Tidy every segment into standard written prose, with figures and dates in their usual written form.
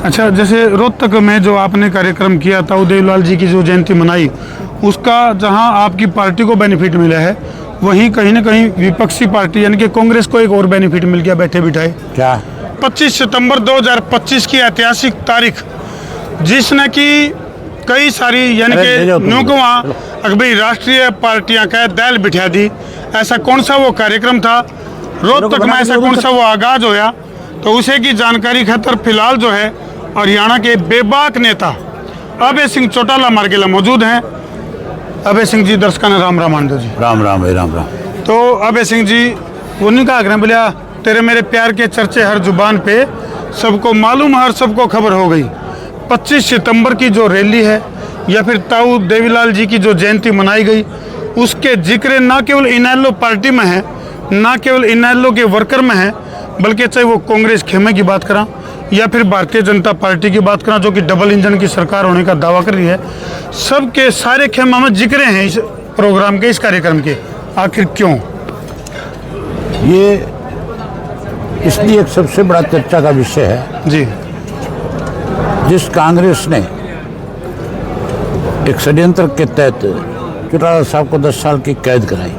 अच्छा, जैसे रोहतक में जो आपने कार्यक्रम किया था, देवीलाल जी की जो जयंती मनाई, उसका जहां आपकी पार्टी को बेनिफिट मिला है, वहीं कहीं ना कहीं विपक्षी पार्टी यानी कि कांग्रेस को एक और बेनिफिट मिल गया बैठे बिठाए। क्या? 25 सितंबर 2025 की ऐतिहासिक तारीख, जिसने कि कई सारी यानी कि न्यू को वहाँ भाई राष्ट्रीय पार्टियां का दल बिठा दी। ऐसा कौन सा वो कार्यक्रम था रोहतक में, ऐसा कौन सा वो आगाज होया, तो उसे की जानकारी खातर फिलहाल जो है हरियाणा के बेबाक नेता अभय सिंह चौटाला मार्गेला मौजूद हैं। अभय सिंह जी, दर्शकों ने राम राम आंदो जी। राम राम भाई, राम राम। तो अभय सिंह जी, उन्हीं का आग्रह बोलिया तेरे मेरे प्यार के चर्चे हर जुबान पे, सबको मालूम हर सबको खबर हो गई। 25 सितंबर की जो रैली है या फिर ताऊ देवीलाल जी की जो जयंती मनाई गई, उसके जिक्र ना केवल इनेलो पार्टी में है, ना केवल इनेलो के वर्कर में है, बल्कि चाहे वो कांग्रेस खेमे की बात करा या फिर भारतीय जनता पार्टी की बात करा, जो कि डबल इंजन की सरकार होने का दावा कर रही है, सबके सारे खेमा में जिक्र हैं इस प्रोग्राम के, इस कार्यक्रम के। आखिर क्यों? ये इसलिए एक सबसे बड़ा चर्चा का विषय है जी। जिस कांग्रेस ने एक षड्यंत्र के तहत चौटाला साहब को 10 साल की कैद कराई,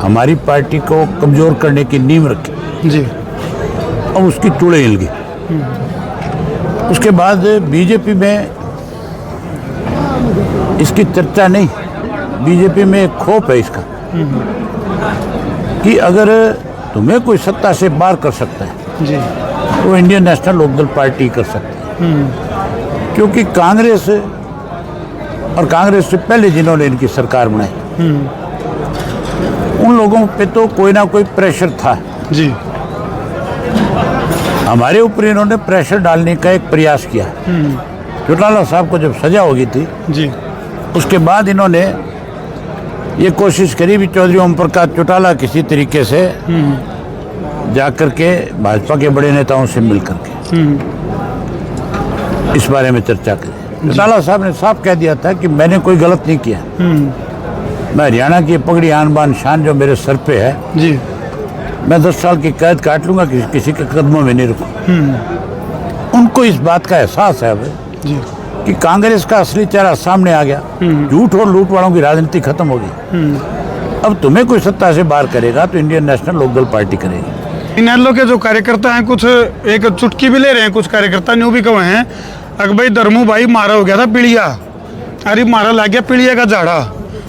हमारी पार्टी को कमजोर करने की नींव रखी जी, और उसकी चूड़े हिल गई। उसके बाद बीजेपी में इसकी चर्चा नहीं, बीजेपी में एक खौफ है इसका कि अगर तुम्हें कोई सत्ता से बाहर कर सकता है जी, तो इंडियन नेशनल लोकदल पार्टी कर सकती है। क्योंकि कांग्रेस और कांग्रेस से पहले जिन्होंने इनकी सरकार बनाई, उन लोगों पे तो कोई ना कोई प्रेशर था जी, हमारे ऊपर इन्होंने प्रेशर डालने का एक प्रयास किया। चौटाला साहब को जब सजा हो गई थी जी, उसके बाद इन्होंने ये कोशिश करी भी चौधरी ओम प्रकाश चौटाला किसी तरीके से जाकर के भाजपा के बड़े नेताओं से मिल करके इस बारे में चर्चा करी। चौटाला साहब ने साफ कह दिया था कि मैंने कोई गलत नहीं किया, मैं हरियाणा की पगड़ी आन बान शान जो मेरे सर पे है जी, मैं 10 साल की कैद काट लूंगा, किसी के कदमों में नहीं रुकूं। उनको इस बात का एहसास है अब जी, कि कांग्रेस का असली चेहरा सामने आ गया, झूठ और लूट वालों की राजनीति खत्म होगी। अब तुम्हें कोई सत्ता से बाहर करेगा तो इंडियन नेशनल लोकदल पार्टी करेगी। इनेलो के जो कार्यकर्ता हैं, कुछ एक चुटकी भी ले रहे हैं, कुछ कार्यकर्ता न्यू भी कहे हैं अगर भाई धर्मू भाई मारा हो गया था पीड़िया, अरे मारा लग गया पीड़िया का झाड़ा,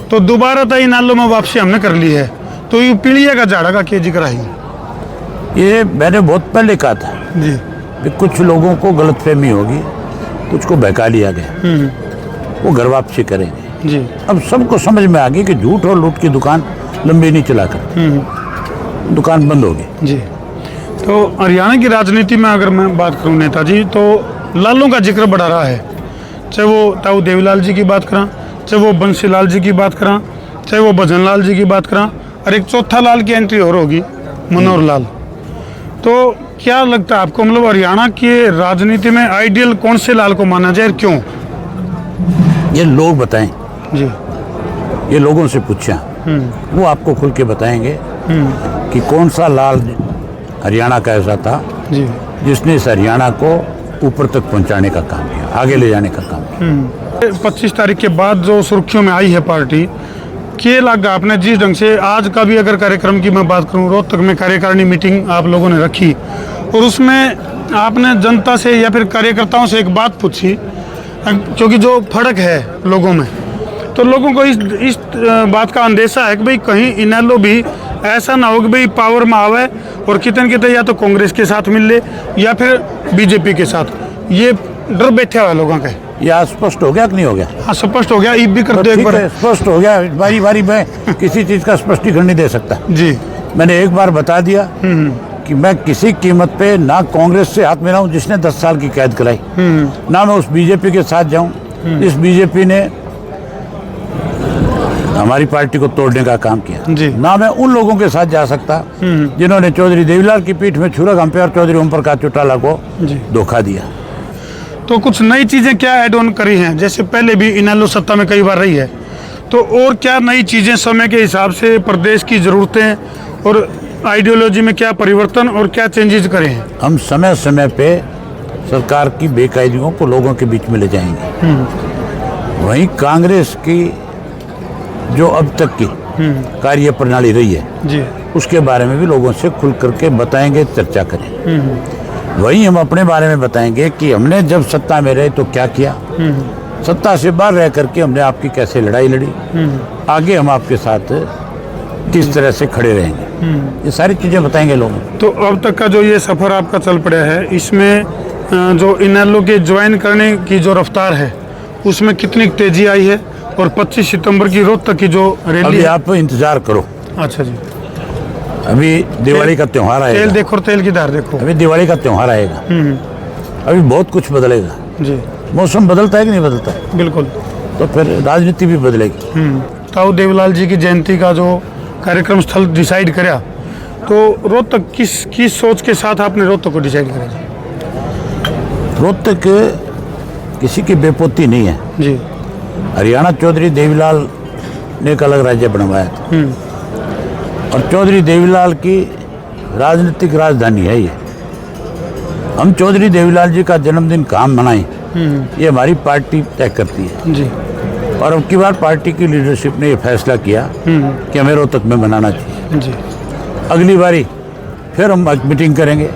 तो दोबारा तो इनेलो में वापसी हमने कर ली है, तो ये पीड़िया का झाड़ा का क्या जिक्र है? ये मैंने बहुत पहले कहा था जी, कि कुछ लोगों को गलतफहमी होगी, कुछ को बहका लिया गया, वो घर वापसी करेंगे। जी, अब सबको समझ में आ गई कि झूठ और लूट की दुकान लंबी नहीं चलाकर दुकान बंद होगी। जी। तो हरियाणा की राजनीति में अगर मैं बात करूं नेताजी, तो लालों का जिक्र बढ़ा रहा है, चाहे वो ताऊ देवीलाल जी की बात करा, चाहे वो बंसीलाल जी की बात करा, चाहे वो भजन लाल जी की बात करा, और एक चौथा लाल की एंट्री और होगी, मनोहर लाल। तो क्या लगता है आपको, मतलब हरियाणा की राजनीति में आइडियल कौन से लाल को माना जाए, क्यों? ये लोग बताएं जी, ये लोगों से पूछा, वो आपको खुल के बताएंगे कि कौन सा लाल हरियाणा का ऐसा था जी, जिसने इस हरियाणा को ऊपर तक पहुंचाने का काम किया, आगे ले जाने का काम किया। 25 तारीख के बाद जो सुर्खियों में आई है पार्टी, क्या लगा आपने जिस ढंग से आज का भी अगर कार्यक्रम की मैं बात करूं, रोहतक में कार्यकारिणी मीटिंग आप लोगों ने रखी और उसमें आपने जनता से या फिर कार्यकर्ताओं से एक बात पूछी, क्योंकि जो फर्क है लोगों में, तो लोगों को इस बात का अंदेशा है कि भाई कहीं इनेलो भी ऐसा ना हो कि भाई पावर में आवे और कितने कितने या तो कांग्रेस के साथ मिल ले या फिर बीजेपी के साथ, ये डर बैठा हुआ लोगों का। यह स्पष्ट हो गया कि नहीं हो गया? हाँ, स्पष्ट हो गया, ई भी कर दो एक बार। स्पष्ट हो गया, बारी बारी में किसी चीज का स्पष्टीकरण नहीं दे सकता जी, मैंने एक बार बता दिया कि मैं किसी कीमत पे ना कांग्रेस से हाथ मिलाऊं जिसने 10 साल की कैद कराई, ना मैं उस बीजेपी के साथ जाऊं इस बीजेपी ने हमारी पार्टी को तोड़ने का काम किया जी, ना मैं उन लोगों के साथ जा सकता जिन्होंने चौधरी देवीलाल की पीठ में छुरा घंपे और चौधरी ओम प्रकाश चौटाला को धोखा दिया। तो कुछ नई चीजें क्या ऐड ऑन करी हैं, जैसे पहले भी इनेलो सत्ता में कई बार रही है, तो और क्या नई चीजें समय के हिसाब से प्रदेश की जरूरतें और आइडियोलॉजी में क्या परिवर्तन और क्या चेंजेस करे हैं? हम समय समय पे सरकार की बेकायदियों को लोगों के बीच में ले जाएंगे। वहीं कांग्रेस की जो अब तक की कार्य प्रणाली रही है जी उसके बारे में भी लोगों से खुल करके बताएंगे, चर्चा करें। वहीं हम अपने बारे में बताएंगे कि हमने जब सत्ता में रहे तो क्या किया, सत्ता से बाहर रह करके हमने आपकी कैसे लड़ाई लड़ी, आगे हम आपके साथ किस तरह से खड़े रहेंगे, ये सारी चीज़ें बताएंगे लोगों को। तो अब तक का जो ये सफ़र आपका चल पड़ा है, इसमें जो इनेलो के ज्वाइन करने की जो रफ्तार है उसमें कितनी तेजी आई है, और 25 सितंबर की रोहतक की जो रैली अभी है। आप इंतजार करो, अच्छा जी, अभी दिवाली का त्यौहार तेल आएगा, देखो और तेल की धार देखो। अभी दिवाली का त्यौहार आएगा, अभी बहुत कुछ बदलेगा। जी मौसम बदलता है कि नहीं बदलता है, बिल्कुल। तो फिर राजनीति भी बदलेगी। ताऊ देवीलाल जी की जयंती का जो कार्यक्रम स्थल डिसाइड करा, तो रोहतक किस सोच के साथ आपने रोहतक को डिसाइड करा जी? रोहतक किसी की बेपोती नहीं है। जी हरियाणा चौधरी देवीलाल ने एक अलग राज्य बनवाया था, और चौधरी देवीलाल की राजनीतिक राजधानी है ये। हम चौधरी देवीलाल जी का जन्मदिन कहाँ मनाएं, ये हमारी पार्टी तय करती है। जी और अब की बार पार्टी की लीडरशिप ने ये फैसला किया कि हमें रोहतक में मनाना चाहिए। जी अगली बारी फिर हम मीटिंग करेंगे,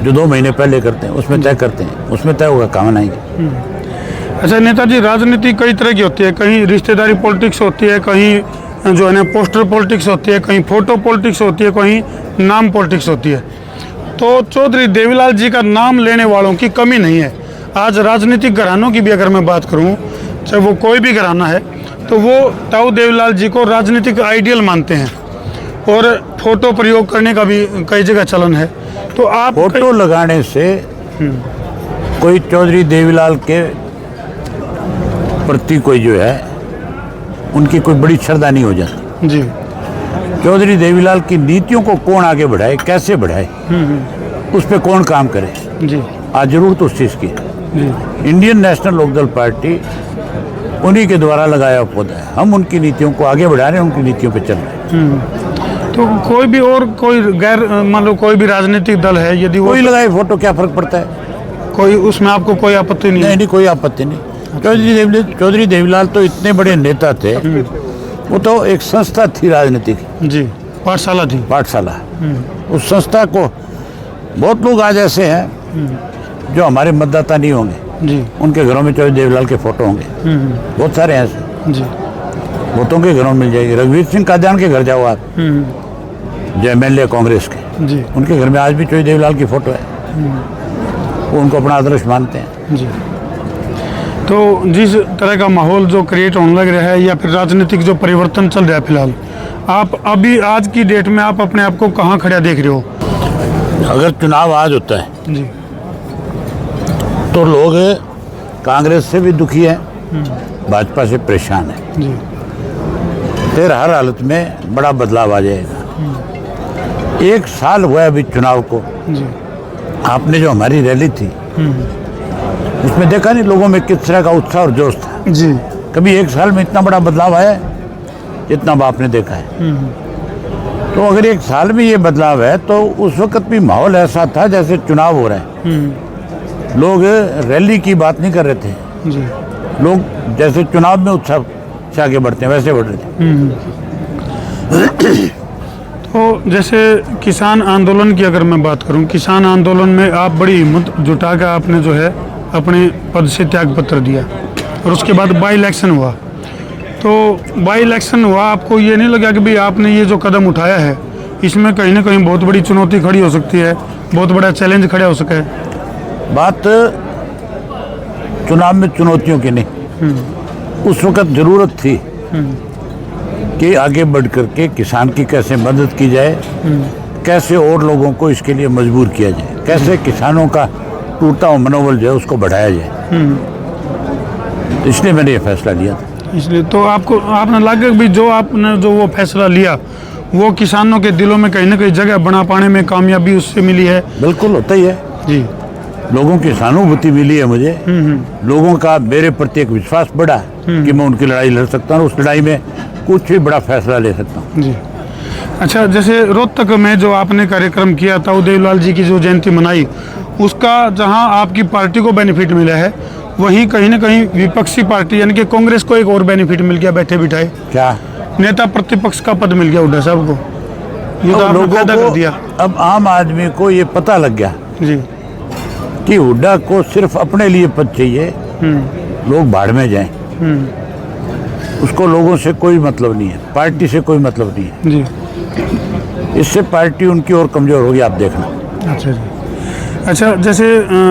जो 2 महीने पहले करते हैं उसमें तय करते हैं, उसमें तय होगा कहाँ मनाएंगे। अच्छा नेताजी, राजनीति कई तरह की होती है, कहीं रिश्तेदारी पॉलिटिक्स होती है, कहीं जो है ना पोस्टर पॉलिटिक्स होती है, कहीं फोटो पॉलिटिक्स होती है, कहीं नाम पॉलिटिक्स होती है। तो चौधरी देवीलाल जी का नाम लेने वालों की कमी नहीं है। आज राजनीतिक घरानों की भी अगर मैं बात करूं, चाहे वो कोई भी घराना है, तो वो ताऊ देवीलाल जी को राजनीतिक आइडियल मानते हैं, और फोटो प्रयोग करने का भी कई जगह चलन है। तो आप फोटो लगाने से कोई चौधरी देवीलाल के प्रति कोई जो है उनकी कोई बड़ी श्रद्धा नहीं हो जाती। जी चौधरी देवीलाल की नीतियों को कौन आगे बढ़ाए, कैसे बढ़ाए, उस पर कौन काम करे, जी आज जरूरत उस चीज़ की। जी इंडियन नेशनल लोकदल पार्टी उन्हीं के द्वारा लगाया पौधा है, हम उनकी नीतियों को आगे बढ़ा रहे हैं, उनकी नीतियों पे चल रहे हैं। तो कोई भी और कोई गैर मान लो कोई भी राजनीतिक दल है, यदि वो कोई लगाए फोटो क्या फर्क पड़ता है, कोई उसमें आपको कोई आपत्ति नहीं है? नहीं कोई आपत्ति नहीं। चौधरी देवीलाल तो इतने बड़े नेता थे, वो तो एक संस्था थी राजनीति की, जी पाठशाला थी। पाठशाला। उस संस्था को बहुत लोग आज ऐसे हैं जो हमारे मतदाता नहीं होंगे, जी उनके घरों में चौधरी देवीलाल के फोटो होंगे, बहुत सारे हैं ऐसे, जी बहुतों के घरों में मिल जाएगी। रघुवीर सिंह कादियान के घर जाओ आप, जो MLA कांग्रेस के, जी उनके घर में आज भी चौधरी देवीलाल की फोटो है, वो उनको अपना आदर्श मानते हैं। जी। तो जिस तरह का माहौल जो क्रिएट होने लग रहा है, या फिर राजनीतिक जो परिवर्तन चल रहा है फिलहाल, आप अभी आज की डेट में आप अपने आप को कहाँ खड़ा देख रहे हो? अगर चुनाव आज होता है जी तो लोग कांग्रेस से भी दुखी हैं, भाजपा से परेशान है, जी फिर हर हालत में बड़ा बदलाव आ जाएगा। 1 साल हुआ अभी चुनाव को, जी आपने जो हमारी रैली थी उसमें देखा नहीं लोगों में किस तरह का उत्साह और जोश था। जी कभी 1 साल में इतना बड़ा बदलाव आया है जितना अब आपने देखा है। तो अगर 1 साल में ये बदलाव है तो उस वक्त भी माहौल ऐसा था जैसे चुनाव हो रहा है। लोग रैली की बात नहीं कर रहे थे, जी लोग जैसे चुनाव में उत्साह से आगे बढ़ते हैं वैसे बढ़ रहे थे। तो जैसे किसान आंदोलन की अगर मैं बात करूं, किसान आंदोलन में आप बड़ी हिम्मत जुटा कर आपने जो है अपने पद से त्याग पत्र दिया, और उसके बाद बाई इलेक्शन हुआ। तो बाई इलेक्शन हुआ, आपको ये नहीं लगा कि भाई आपने ये जो कदम उठाया है इसमें कहीं ना कहीं बहुत बड़ी चुनौती खड़ी हो सकती है, बहुत बड़ा चैलेंज खड़ा हो सके? बात चुनाव में चुनौतियों की नहीं, उस वक्त जरूरत थी कि आगे बढ़ करके किसान की कैसे मदद की जाए, कैसे और लोगों को इसके लिए मजबूर किया जाए, कैसे किसानों का टूटा हुआ मनोबल जो है उसको बढ़ाया जाए। तो इसलिए मैंने ये फैसला लिया था। इसलिए तो आपने लगा कि जो आपने जो वो फैसला लिया वो किसानों के दिलों में कहीं ना कहीं जगह बना पाने में कामयाबी उससे मिली है? बिल्कुल होता ही है जी। लोगों की सहानुभूति मिली है मुझे, लोगों का मेरे प्रति एक विश्वास बढ़ा कि मैं उनकी लड़ाई लड़ सकता हूँ, उस लड़ाई में कुछ भी बड़ा फैसला ले सकता हूँ। जी। अच्छा, जैसे रोहतक में जो आपने कार्यक्रम किया ताऊ देवीलाल जी की जो जयंती मनाई, उसका जहां आपकी पार्टी को बेनिफिट मिला है, वहीं कहीं ना कहीं विपक्षी पार्टी यानी कि कांग्रेस को एक और बेनिफिट मिल गया बैठे बिठाए। क्या नेता प्रतिपक्ष का पद मिल गया हुड्डा साहब को। ये तो आपने फायदा कर दिया। अब आम आदमी को ये पता लग गया जी। कि हुड्डा को सिर्फ अपने लिए पद चाहिए, लोग भाड़ में जाएं। उसको लोगों से कोई मतलब नहीं है, पार्टी से कोई मतलब नहीं है। जी। इससे पार्टी उनकी और कमजोर होगी, आप देखना। अच्छा जी। अच्छा, जैसे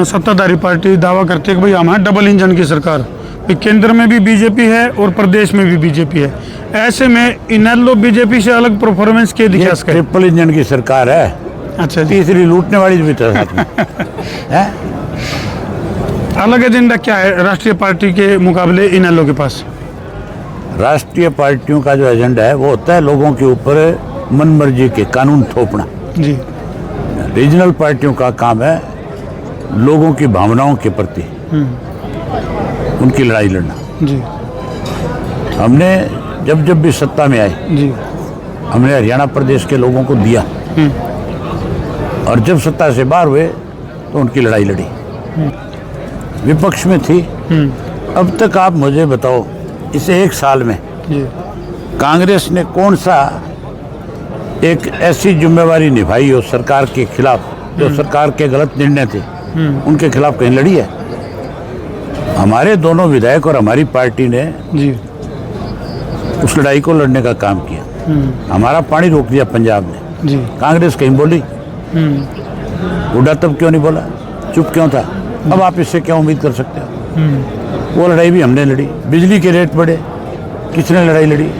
सत्ताधारी पार्टी दावा करती है कि भाई हमारे डबल इंजन की सरकार, भाई केंद्र में भी बीजेपी है और प्रदेश में भी बीजेपी है, ऐसे में इनेलो बीजेपी से अलग परफॉर्मेंस के दिखा सके। ट्रिपल इंजन की सरकार है। अच्छा जी। तीसरी लूटने वाली भी तो साथ में है। अलग एजेंडा क्या है राष्ट्रीय पार्टी के मुकाबले इनेलो के पास? राष्ट्रीय पार्टियों का जो एजेंडा है वो होता है लोगों के ऊपर मनमर्जी के कानून थोपना। जी। रीजनल पार्टियों का काम है लोगों की भावनाओं के प्रति उनकी लड़ाई लड़ना। जी। हमने जब जब भी सत्ता में आए, जी। हमने हरियाणा प्रदेश के लोगों को दिया, और जब सत्ता से बाहर हुए तो उनकी लड़ाई लड़ी। विपक्ष में थी। अब तक आप मुझे बताओ, इस एक साल में जी। कांग्रेस ने कौन सा एक ऐसी जिम्मेवारी निभाई हो सरकार के खिलाफ, जो सरकार के गलत निर्णय थे उनके खिलाफ कहीं लड़ी है? हमारे दोनों विधायक और हमारी पार्टी ने जी। उस लड़ाई को लड़ने का काम किया। हमारा पानी रोक दिया पंजाब ने। जी। कांग्रेस कहीं बोली? हुड्डा तब क्यों नहीं बोला, चुप क्यों था? अब आप इससे क्या उम्मीद कर सकते हो? वो लड़ाई भी हमने लड़ी। बिजली के रेट बढ़े, किसने लड़ाई लड़ी?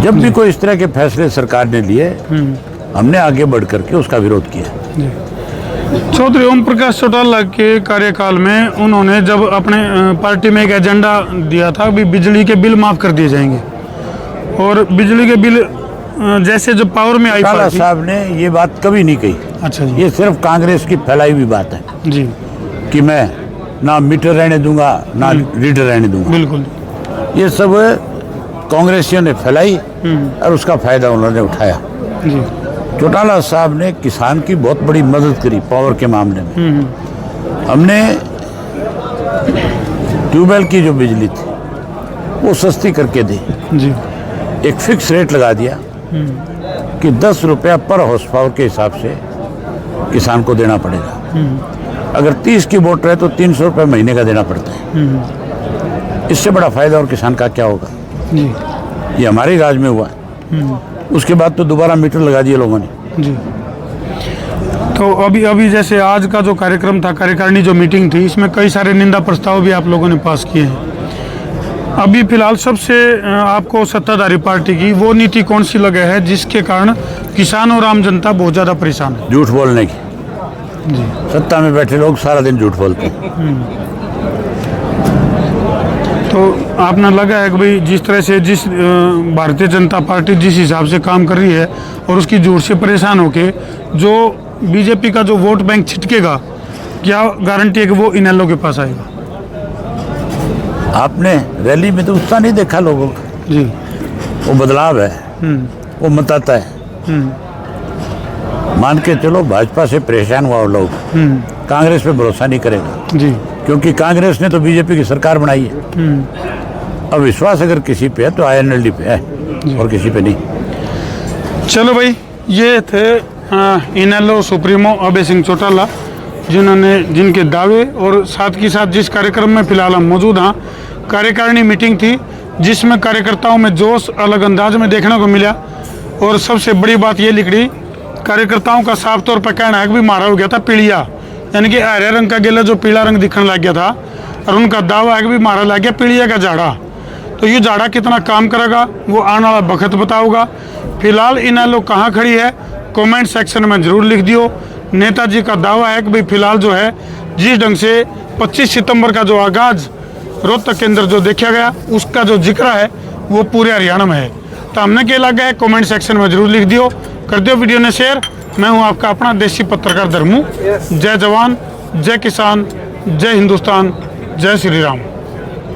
जब भी कोई इस तरह के फैसले सरकार ने लिए, हमने आगे बढ़ करके उसका विरोध किया। चौधरी ओम प्रकाश चौटाला के कार्यकाल में उन्होंने जब अपने पार्टी में एक एजेंडा दिया था कि बिजली के बिल माफ कर दिए जाएंगे, और बिजली के बिल जैसे जब पावर में आई चौटाला साहब ने ये बात कभी नहीं कही। अच्छा जी। ये सिर्फ कांग्रेस की फैलाई हुई बात है जी। कि मैं ना मीटर रहने दूंगा ना लीटर रहने दूंगा। बिल्कुल। ये सब कांग्रेसियों ने फैलाई और उसका फायदा उन्होंने उठाया। जी। चौटाला साहब ने किसान की बहुत बड़ी मदद करी पावर के मामले में। हमने ट्यूबवेल की जो बिजली थी वो सस्ती करके दी। जी। एक फिक्स रेट लगा दिया कि 10 रुपया पर हॉर्स पावर के हिसाब से किसान को देना पड़ेगा। अगर 30 की मोटर है तो 300 रुपये महीने का देना पड़ता है। इससे बड़ा फायदा और किसान का क्या होगा? जी। ये हमारे राज में हुआ। उसके बाद तो दोबारा मीटर लगा दिए लोगों ने। जी। तो अभी जैसे आज का जो कार्यक्रम था, कार्यकारिणी जो मीटिंग थी, इसमें कई सारे निंदा प्रस्ताव भी आप लोगों ने पास किए हैं। अभी फिलहाल सबसे आपको सत्ताधारी पार्टी की वो नीति कौन सी लगे है जिसके कारण किसान और आम जनता बहुत ज़्यादा परेशान है? झूठ बोलने की। जी। सत्ता में बैठे लोग सारा दिन झूठ बोलते हैं। तो आपने लगा है कि भाई जिस तरह से जिस भारतीय जनता पार्टी जिस हिसाब से काम कर रही है और उसकी झूठ से परेशान होके जो बीजेपी का जो वोट बैंक छिटकेगा, क्या गारंटी है कि वो इनेलो के पास आएगा? आपने रैली में तो उत्साह नहीं देखा लोगों का। जी। वो बदलाव है, वो मत आता है। मान के चलो भाजपा से परेशान हुआ लोग कांग्रेस पे भरोसा नहीं करेगा। जी। क्योंकि कांग्रेस ने तो बीजेपी की सरकार बनाई है। अब विश्वास अगर किसी पे है तो आईएनएलडी पे है और किसी पे नहीं। चलो भाई, ये थे इनेलो सुप्रीमो अभय सिंह चौटाला, जिनके दावे और साथ ही साथ जिस कार्यक्रम में फिलहाल हम मौजूद हैं, कार्यकारिणी मीटिंग थी जिसमें कार्यकर्ताओं में जोश अलग अंदाज में देखने को मिला। और सबसे बड़ी बात ये निकली, कार्यकर्ताओं का साफ तौर पर कहना है कि भी मारा हो गया था पीलिया, यानी कि हरे रंग का गेला जो पीला रंग दिखने लग गया था, और उनका दावा है कि भी मारा लग गया पीलिया का झाड़ा। तो ये झाड़ा कितना काम करेगा वो आने वाला वक्त बताऊगा। फिलहाल इनेलो कहाँ खड़ी है कमेंट सेक्शन में ज़रूर लिख दियो। नेताजी का दावा है कि भाई फिलहाल जो है जिस ढंग से 25 सितंबर का जो आगाज़ रोहतक के अंदर जो देखा गया उसका जो जिक्र है वो पूरे हरियाणा में है। तो हमने क्या लगा है कमेंट सेक्शन में ज़रूर लिख दियो, कर दियो वीडियो ने शेयर। मैं हूं आपका अपना देसी पत्रकार धर्मू। जय जवान, जय किसान, जय हिंदुस्तान, जय श्री राम।